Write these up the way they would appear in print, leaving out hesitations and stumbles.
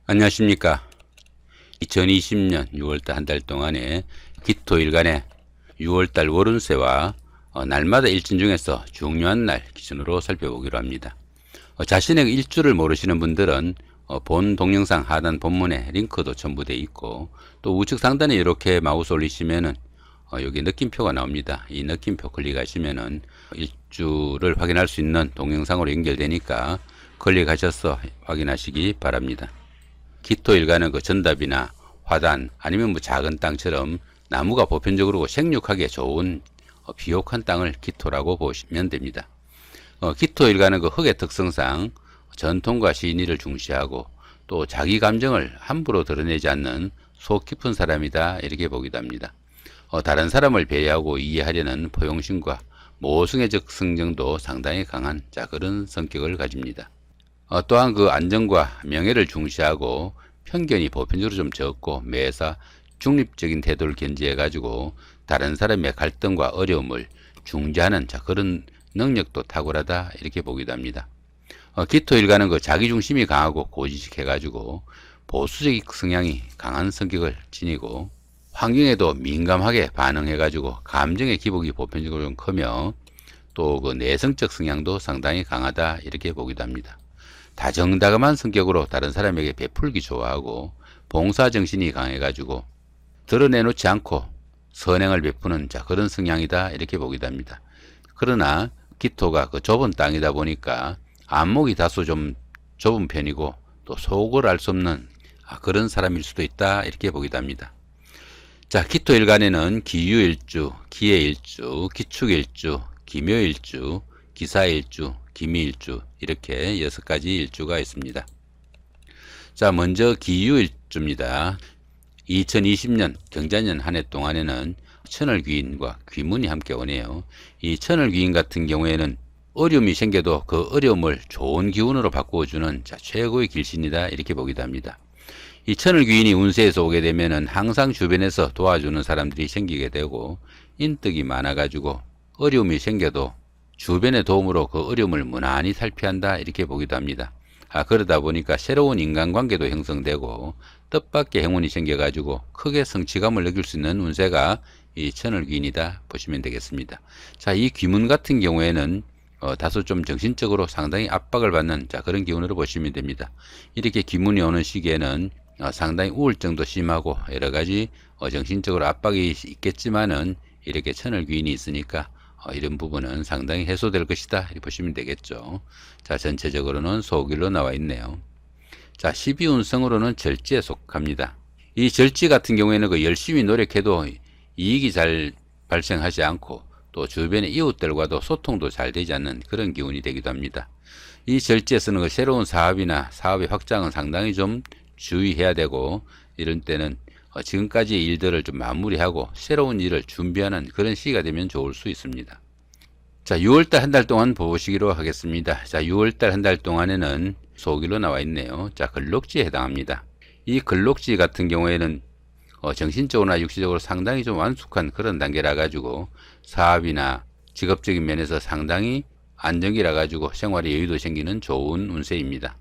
안녕하십니까. 2020년 6월달 한 달 동안에 기토일간의 6월달 월운세와 날마다 일진 중에서 중요한 날 기준으로 살펴보기로 합니다. 자신의 일주를 모르시는 분들은 본 동영상 하단 본문에 링크도 첨부되어 있고, 또 우측 상단에 이렇게 마우스 올리시면은 여기 느낌표가 나옵니다. 이 느낌표 클릭하시면은 일주를 확인할 수 있는 동영상으로 연결되니까 클릭하셔서 확인하시기 바랍니다. 기토일간은 그 전답이나 화단 아니면 뭐 작은 땅처럼 나무가 보편적으로 생육하기에 좋은 비옥한 땅을 기토라고 보시면 됩니다. 기토일간은 그 흙의 특성상 전통과 신의를 중시하고 또 자기 감정을 함부로 드러내지 않는 속 깊은 사람이다, 이렇게 보기도 합니다. 다른 사람을 배려하고 이해하려는 포용심과 모성애적 성정도 상당히 강한 그런 성격을 가집니다. 또한 그 안정과 명예를 중시하고 편견이 보편적으로 좀 적고 매사 중립적인 태도를 견지해 가지고 다른 사람의 갈등과 어려움을 중재하는 그런 능력도 탁월하다, 이렇게 보기도 합니다. 기토일간은 그 자기중심이 강하고 고지식해 가지고 보수적 성향이 강한 성격을 지니고 환경에도 민감하게 반응해 가지고 감정의 기복이 보편적으로 좀 크며 또 그 내성적 성향도 상당히 강하다, 이렇게 보기도 합니다. 다정다감한 성격으로 다른 사람에게 베풀기 좋아하고 봉사정신이 강해가지고 드러내놓지 않고 선행을 베푸는 그런 성향이다, 이렇게 보기도 합니다. 그러나 기토가 그 좁은 땅이다 보니까 안목이 다소 좀 좁은 편이고 또 속을 알 수 없는 그런 사람일 수도 있다, 이렇게 보기도 합니다. 기토일간에는 기유일주, 기해일주, 기축일주, 기묘일주, 기사일주, 기미일주, 이렇게 6가지 일주가 있습니다. 먼저 기유일주입니다. 2020년 경자년 한 해 동안에는 천을귀인과 귀문이 함께 오네요. 이 천을귀인 같은 경우에는 어려움이 생겨도 그 어려움을 좋은 기운으로 바꾸어주는 최고의 길신이다, 이렇게 보기도 합니다. 이 천을귀인이 운세에서 오게 되면은 항상 주변에서 도와주는 사람들이 생기게 되고 인덕이 많아가지고 어려움이 생겨도 주변의 도움으로 그 어려움을 무난히 탈피한다, 이렇게 보기도 합니다. 그러다 보니까 새로운 인간관계도 형성되고 뜻밖의 행운이 생겨가지고 크게 성취감을 느낄 수 있는 운세가 이 천을귀인이다 보시면 되겠습니다. 이 귀문 같은 경우에는 다소 좀 정신적으로 상당히 압박을 받는 그런 기운으로 보시면 됩니다. 이렇게 귀문이 오는 시기에는 상당히 우울증도 심하고 여러가지 정신적으로 압박이 있겠지만은 이렇게 천을귀인이 있으니까 이런 부분은 상당히 해소될 것이다, 이렇게 보시면 되겠죠. 전체적으로는 소길로 나와 있네요. 12운성으로는 절지에 속합니다. 이 절지 같은 경우에는 그 열심히 노력해도 이익이 잘 발생하지 않고 또 주변의 이웃들과도 소통도 잘 되지 않는 그런 기운이 되기도 합니다. 이 절지에서는 그 새로운 사업이나 사업의 확장은 상당히 좀 주의해야 되고, 이런 때는 지금까지의 일들을 좀 마무리하고 새로운 일을 준비하는 그런 시기가 되면 좋을 수 있습니다. 6월달 한 달 동안 보시기로 하겠습니다. 6월달 한 달 동안에는 소길로 나와 있네요. 근록지에 해당합니다. 이 근록지 같은 경우에는 정신적으로나 육체적으로 상당히 좀 완숙한 그런 단계라 가지고 사업이나 직업적인 면에서 상당히 안정기라 가지고 생활에 여유도 생기는 좋은 운세입니다.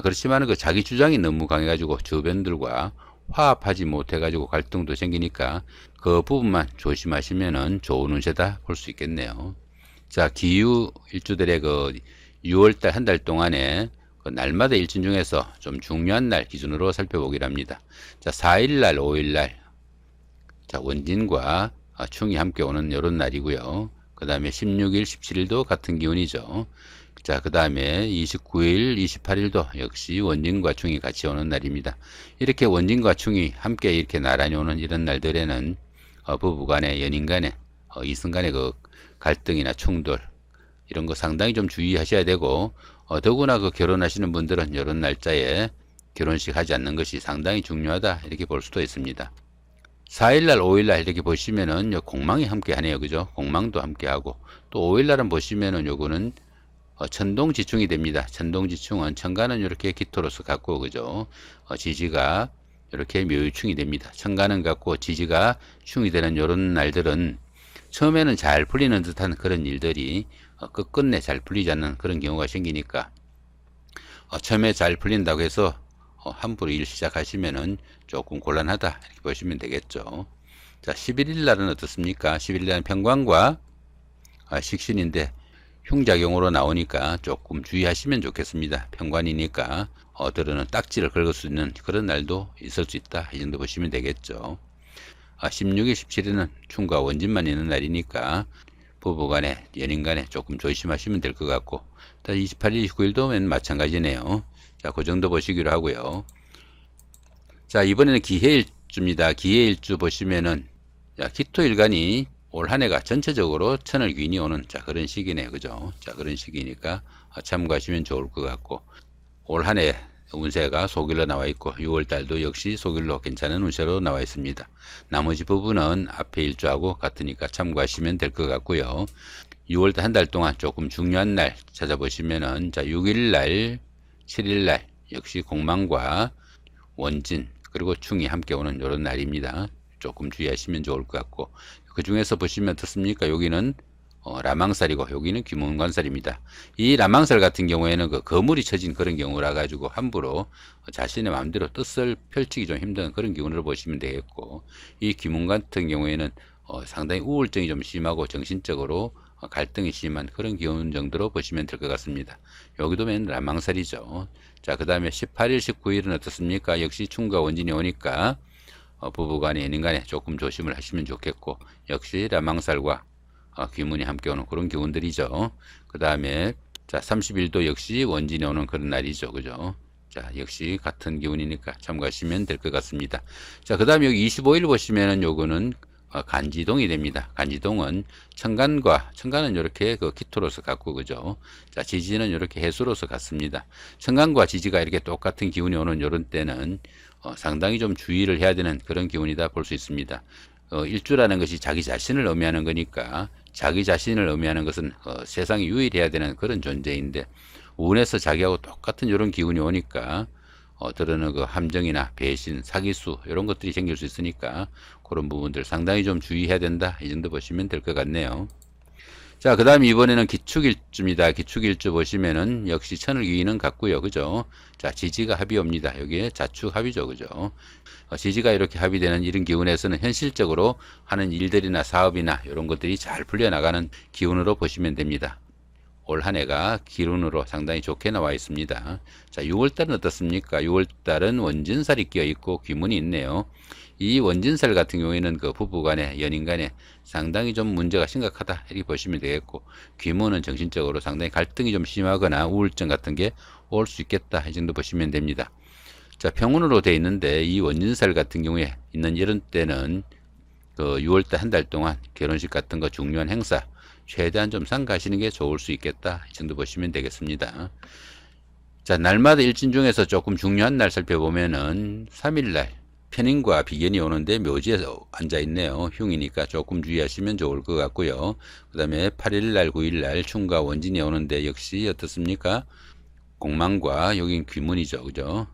그렇지만 그 자기 주장이 너무 강해 가지고 주변들과 화합하지 못해 가지고 갈등도 생기니까 그 부분만 조심하시면은 좋은 운세다 볼 수 있겠네요. 기유 일주들의 그 6월달 한 달 동안에 그 날마다 일진 중에서 좀 중요한 날 기준으로 살펴보기로 합니다. 4일날 5일날 원진과 충이 함께 오는 이런 날이고요. 그 다음에 16일 17일도 같은 기운이죠. 그 다음에 29일 28일도 역시 원진과 충이 같이 오는 날입니다. 이렇게 원진과 충이 함께 이렇게 나란히 오는 이런 날들에는 부부간의, 연인간의, 이성간의 그 갈등이나 충돌 이런 거 상당히 좀 주의하셔야 되고, 더구나 그 결혼하시는 분들은 이런 날짜에 결혼식 하지 않는 것이 상당히 중요하다, 이렇게 볼 수도 있습니다. 4일날 5일날 이렇게 보시면은 공망이 함께 하네요, 그죠? 공망도 함께 하고, 또 5일날은 보시면은 요거는 천동지충이 됩니다. 천동지충은 천간은 이렇게 기토로서 갖고, 그죠? 지지가 이렇게 묘유충이 됩니다. 천간은 갖고 지지가 충이 되는 이런 날들은 처음에는 잘 풀리는 듯한 그런 일들이 끝끝내 잘 풀리지 않는 그런 경우가 생기니까 처음에 잘 풀린다고 해서 함부로 일 시작하시면은 조금 곤란하다 이렇게 보시면 되겠죠. 자, 11일 날은 어떻습니까? 11일 날은 평관과 식신인데 흉작용으로 나오니까 조금 주의하시면 좋겠습니다. 평관이니까 어들은 딱지를 긁을 수 있는 그런 날도 있을 수 있다. 이 정도 보시면 되겠죠. 16일, 17일은 충과 원진만 있는 날이니까 부부간에, 연인간에 조금 조심하시면 될 것 같고, 28일, 29일도 맨 마찬가지네요. 자, 그 정도 보시기로 하고요. 자, 이번에는 기해일주입니다. 기해일주 보시면은, 자, 기토일간이 올 한 해가 전체적으로 천을 귀인이 오는, 자, 그런 시기네요. 그죠? 자, 그런 시기니까 참고하시면 좋을 것 같고, 올 한 해 운세가 속일로 나와 있고 6월달도 역시 속일로 괜찮은 운세로 나와 있습니다. 나머지 부분은 앞에 일주하고 같으니까 참고하시면 될 것 같고요. 6월달 한 달 동안 조금 중요한 날 찾아보시면은 자 6일날 7일날 역시 공망과 원진 그리고 충이 함께 오는 이런 날입니다. 조금 주의하시면 좋을 것 같고 그 중에서 보시면 어떻습니까? 여기는 라망살이고 여기는 귀문관살입니다. 이 라망살 같은 경우에는 그 거물이 쳐진 그런 경우라 가지고 함부로 자신의 마음대로 뜻을 펼치기 좀 힘든 그런 기운으로 보시면 되겠고 이 귀문 같은 경우에는 상당히 우울증이 좀 심하고 정신적으로 갈등이 심한 그런 기운 정도로 보시면 될 것 같습니다. 여기도 맨 라망살이죠. 자, 그 다음에 18일, 19일은 어떻습니까? 역시 충과 원진이 오니까 부부간에 연인간에 조금 조심을 하시면 좋겠고 역시 라망살과 귀문이 함께 오는 그런 기운들이죠. 그 다음에 자 30일도 역시 원진이 오는 그런 날이죠. 그죠? 자 역시 같은 기운이니까 참고하시면 될 것 같습니다. 자 그 다음에 여기 25일 보시면은 요거는 간지동이 됩니다. 간지동은 청간은 이렇게 그 기토로서 갖고 그죠. 자 지지는 이렇게 해수로서 같습니다. 청간과 지지가 이렇게 똑같은 기운이 오는 요런 때는 상당히 좀 주의를 해야 되는 그런 기운이다 볼 수 있습니다. 일주라는 것이 자기 자신을 의미하는 거니까 자기 자신을 의미하는 것은 세상에 유일해야 되는 그런 존재인데 운에서 자기하고 똑같은 이런 기운이 오니까 들어는 그 함정이나 배신, 사기수 이런 것들이 생길 수 있으니까 그런 부분들 상당히 좀 주의해야 된다 이 정도 보시면 될 것 같네요. 자, 그 다음에 이번에는 기축일주입니다. 기축일주 보시면은 역시 천을 귀인은 같고요. 그죠? 자, 지지가 합이 옵니다. 여기에 자축 합이죠. 그죠? 지지가 이렇게 합의되는 이런 기운에서는 현실적으로 하는 일들이나 사업이나 이런 것들이 잘 풀려나가는 기운으로 보시면 됩니다. 올 한 해가 기운으로 상당히 좋게 나와 있습니다. 자, 6월달은 어떻습니까? 6월달은 원진살이 끼어 있고 귀문이 있네요. 이 원진살 같은 경우에는 그 부부간에 연인간에 상당히 좀 문제가 심각하다 이렇게 보시면 되겠고 귀문은 정신적으로 상당히 갈등이 좀 심하거나 우울증 같은 게 올 수 있겠다 이 정도 보시면 됩니다. 자, 평운으로 되어 있는데 이 원진살 같은 경우에 있는 이런 때는 그 6월달 한 달 동안 결혼식 같은 거 중요한 행사 최대한 좀 삼가하시는 게 좋을 수 있겠다 이 정도 보시면 되겠습니다. 자, 날마다 일진 중에서 조금 중요한 날 살펴보면은 3일날 편인과 비견이 오는데 묘지에 앉아 있네요. 흉이니까 조금 주의하시면 좋을 것 같고요. 그 다음에 8일날 9일날 충과 원진이 오는데 역시 어떻습니까? 공망과 여긴 귀문이죠. 그죠?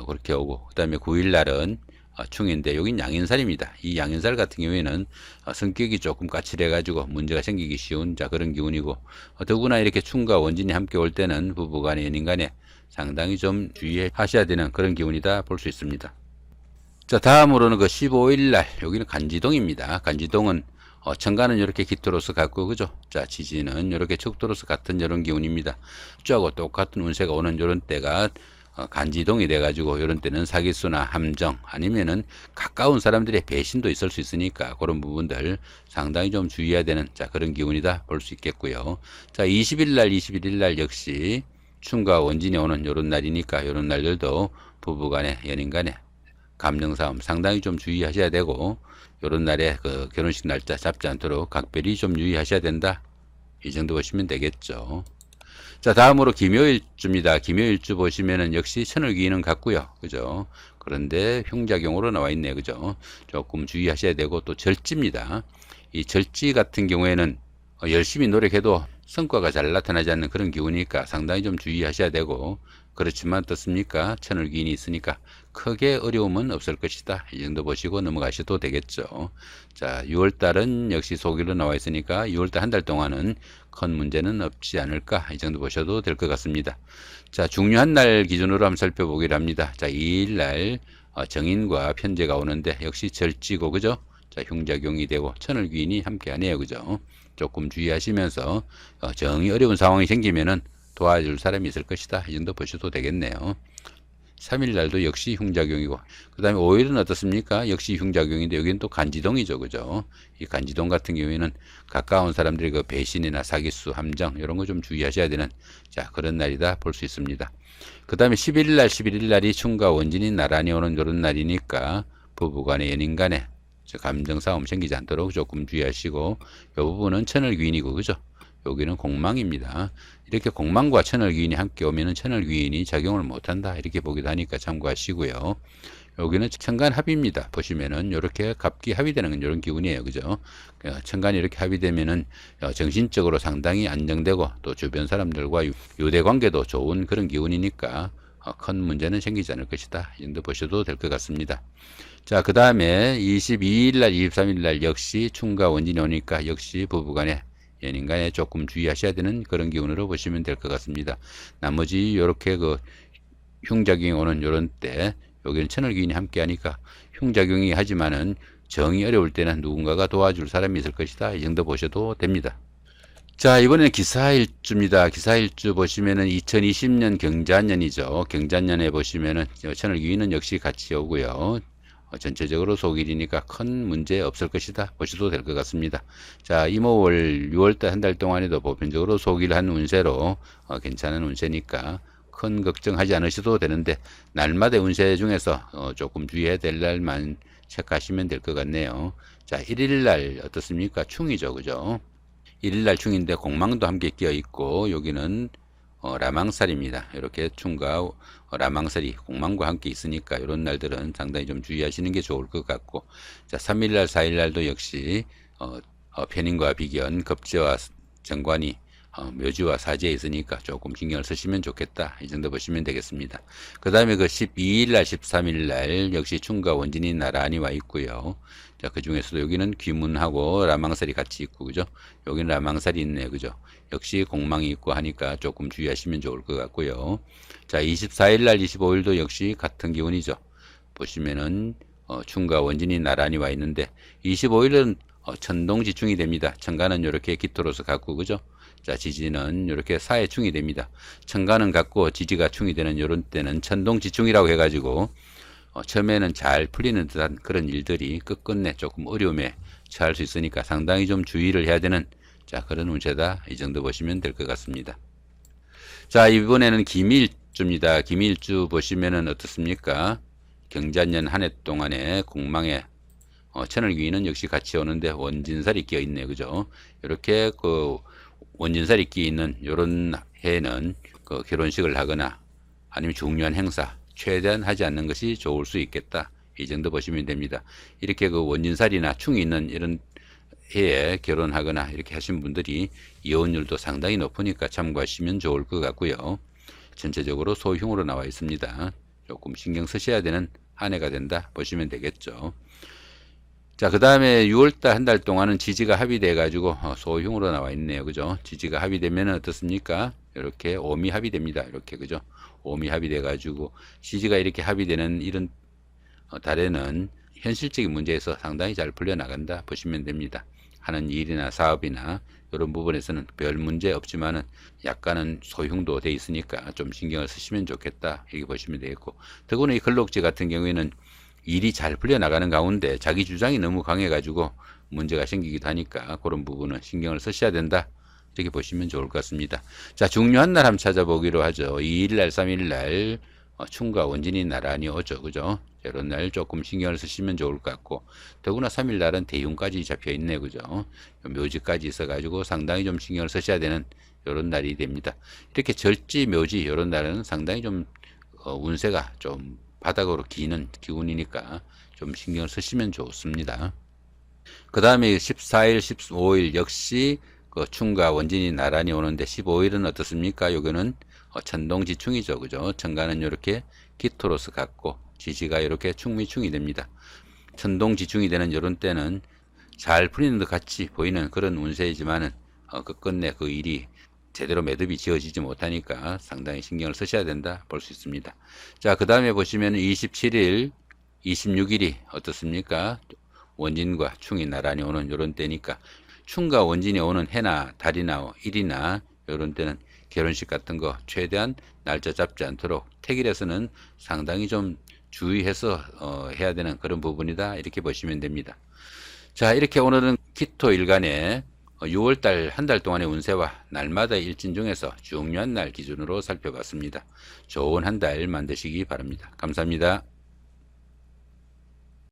그렇게 오고 그 다음에 9일날은 충인데 여긴 양인살입니다. 이 양인살 같은 경우에는 성격이 조금 까칠해 가지고 문제가 생기기 쉬운 자 그런 기운이고 더구나 이렇게 충과 원진이 함께 올 때는 부부간에 연인간에 상당히 좀 주의하셔야 되는 그런 기운이다 볼 수 있습니다. 자 다음으로는 그 15일날 여기는 간지동입니다. 간지동은 천간은 이렇게 기토로서 같고 그죠? 자 지지는 이렇게 척도로서 같은 이런 기운입니다. 쫙하고 똑같은 운세가 오는 이런 때가 간지동이 돼가지고 이런 때는 사기수나 함정 아니면은 가까운 사람들의 배신도 있을 수 있으니까 그런 부분들 상당히 좀 주의해야 되는 자 그런 기운이다 볼 수 있겠고요. 자 20일날 21일날 역시 충과 원진이 오는 이런 날이니까 이런 날들도 부부간에 연인간에 감정싸움 상당히 좀 주의하셔야 되고 이런 날에 그 결혼식 날짜 잡지 않도록 각별히 좀 유의하셔야 된다 이 정도 보시면 되겠죠. 자 다음으로 기묘일주입니다. 기묘일주 보시면은 역시 천을 귀인은 같고요. 그죠? 그런데 흉작용으로 나와 있네요. 그죠? 조금 주의하셔야 되고 또 절지입니다. 이 절지 같은 경우에는 열심히 노력해도 성과가 잘 나타나지 않는 그런 기운이니까 상당히 좀 주의하셔야 되고 그렇지만 어떻습니까? 천을 귀인이 있으니까 크게 어려움은 없을 것이다. 이 정도 보시고 넘어가셔도 되겠죠. 자 6월달은 역시 속일로 나와 있으니까 6월달 한 달 동안은 큰 문제는 없지 않을까, 이 정도 보셔도 될 것 같습니다. 자, 중요한 날 기준으로 한번 살펴보기로 합니다. 자, 2일 날 정인과 편제가 오는데 역시 절지고, 그죠? 자, 흉작용이 되고 천을귀인이 함께 하네요, 그죠? 조금 주의하시면서 정이 어려운 상황이 생기면은 도와줄 사람이 있을 것이다, 이 정도 보셔도 되겠네요. 3일 날도 역시 흉작용이고, 그 다음에 5일은 어떻습니까? 역시 흉작용인데 여기는 또 간지동이죠, 그죠? 이 간지동 같은 경우에는 가까운 사람들의 그 배신이나 사기수, 함정 이런 거 좀 주의하셔야 되는, 자, 그런 날이다 볼 수 있습니다. 그 다음에 11일 날, 11일 날이 충과 원진이 나란히 오는 이런 날이니까 부부간에, 연인간에 감정 싸움 생기지 않도록 조금 주의하시고, 이 부분은 천을귀인이고, 그죠? 여기는 공망입니다. 이렇게 공망과 천을귀인이 함께 오면은 천을귀인이 작용을 못한다, 이렇게 보기도 하니까 참고하시고요. 여기는 천간합입니다. 보시면은 이렇게 갑기 합의되는 건 이런 기운이에요, 그죠? 천간이 이렇게 합의되면은 정신적으로 상당히 안정되고 또 주변 사람들과 유대 관계도 좋은 그런 기운이니까 큰 문제는 생기지 않을 것이다, 이 정도 보셔도 될 것 같습니다. 자, 그 다음에 22일 날, 23일 날 역시 충과 원진이 오니까 역시 부부간에, 연인간에 조금 주의하셔야 되는 그런 기운으로 보시면 될 것 같습니다. 나머지 요렇게 그 흉작용이 오는 요런 때, 여기는 천을귀인이 함께 하니까 흉작용이 하지만은 정이 어려울 때는 누군가가 도와줄 사람이 있을 것이다, 이 정도 보셔도 됩니다. 자, 이번에는 기사일주입니다. 기사일주 보시면은 2020년 경자년이죠. 경자년에 보시면은 천을귀인은 역시 같이 오고요. 전체적으로 속일이니까 큰 문제 없을 것이다 보셔도 될 것 같습니다. 자, 이모월 6월달 한 달 동안에도 보편적으로 속일한 운세로 괜찮은 운세니까 큰 걱정하지 않으셔도 되는데, 날마다 운세 중에서 조금 주의해야 될 날만 체크하시면 될 것 같네요. 자, 1일 날 어떻습니까? 충이죠, 그죠? 1일 날 충인데 공망도 함께 끼어 있고, 여기는 라망살입니다. 이렇게 충과 라망살이 공망과 함께 있으니까 이런 날들은 상당히 좀 주의하시는 게 좋을 것 같고, 자, 3일 날, 4일 날도 역시 편인과 비견, 겁재와 정관이 묘지와 사지에 있으니까 조금 신경을 쓰시면 좋겠다, 이 정도 보시면 되겠습니다. 그 다음에 그 12일 날, 13일 날 역시 충과 원진이 나란히 와 있고요. 자, 그 중에서도 여기는 귀문하고 라망살이 같이 있고, 그죠? 여기는 라망살이 있네요, 그죠? 역시 공망이 있고 하니까 조금 주의하시면 좋을 것 같고요. 자, 24일 날, 25일도 역시 같은 기운이죠. 보시면은 충과 원진이 나란히 와 있는데, 25일은 천동지충이 됩니다. 천간은 이렇게 기토로서 갖고, 그죠? 자, 지지는 이렇게 사해충이 됩니다. 천간은 갖고 지지가 충이 되는 이런 때는 천동지충이라고 해가지고 처음에는 잘 풀리는 듯한 그런 일들이 끝끝내 조금 어려움에 처할 수 있으니까 상당히 좀 주의를 해야 되는, 자, 그런 운세다, 이 정도 보시면 될 것 같습니다. 자, 이번에는 기미일주입니다. 기미일주 보시면은 어떻습니까? 경자년 한 해 동안에 공망에 천을귀인은 역시 같이 오는데 원진살이 끼어 있네요, 그죠? 이렇게 그 원진살이 끼어 있는 요런 해에는 그 결혼식을 하거나 아니면 중요한 행사 최대한 하지 않는 것이 좋을 수 있겠다, 이 정도 보시면 됩니다. 이렇게 그 원진살이나 충이 있는 이런 해에 결혼하거나 이렇게 하신 분들이 이혼율도 상당히 높으니까 참고하시면 좋을 것 같고요. 전체적으로 소흉으로 나와 있습니다. 조금 신경 쓰셔야 되는 한 해가 된다 보시면 되겠죠. 자, 그 다음에 6월달 한 달 동안은 지지가 합의돼 가지고 소흉으로 나와 있네요, 그죠? 지지가 합의되면 어떻습니까? 이렇게 오미 합의됩니다, 이렇게, 그죠? 오미 합의돼 가지고 지지가 이렇게 합의되는 이런 달에는 현실적인 문제에서 상당히 잘 풀려나간다 보시면 됩니다. 하는 일이나 사업이나 이런 부분에서는 별 문제 없지만은 약간은 소흉도 돼 있으니까 좀 신경을 쓰시면 좋겠다, 이렇게 보시면 되겠고, 더구나 이 근록지 같은 경우에는 일이 잘 풀려나가는 가운데 자기 주장이 너무 강해가지고 문제가 생기기도 하니까 그런 부분은 신경을 쓰셔야 된다, 이렇게 보시면 좋을 것 같습니다. 자, 중요한 날 한번 찾아보기로 하죠. 2일 날, 3일 날 충과 원진이 나란히 오죠, 그죠? 이런 날 조금 신경을 쓰시면 좋을 것 같고, 더구나 3일 날은 대흉까지 잡혀 있네, 그죠? 묘지까지 있어가지고 상당히 좀 신경을 쓰셔야 되는 이런 날이 됩니다. 이렇게 절지, 묘지 이런 날은 상당히 좀 운세가 좀 바닥으로 기는 기운이니까 좀 신경을 쓰시면 좋습니다. 그 다음에 14일, 15일 역시 그 충과 원진이 나란히 오는데 15일은 어떻습니까? 여기는 천동지충이죠, 그죠? 천간은 이렇게 기토로서 갖고 지지가 이렇게 충미충이 됩니다. 천동지충이 되는 이런 때는 잘 풀리는 것 같이 보이는 그런 운세이지만은 끝끝내 그 일이 제대로 매듭이 지어지지 못하니까 상당히 신경을 쓰셔야 된다 볼 수 있습니다. 자, 그 다음에 보시면 27일, 26일이 어떻습니까? 원진과 충이 나란히 오는 요런 때니까 충과 원진이 오는 해나 달이나 일이나 요런 때는 결혼식 같은 거 최대한 날짜 잡지 않도록 택일에서는 상당히 좀 주의해서 해야 되는 그런 부분이다 이렇게 보시면 됩니다. 자, 이렇게 오늘은 기토일간의 6월달 한 달 동안의 운세와 날마다 일진 중에서 중요한 날 기준으로 살펴봤습니다. 좋은 한 달 만드시기 바랍니다. 감사합니다.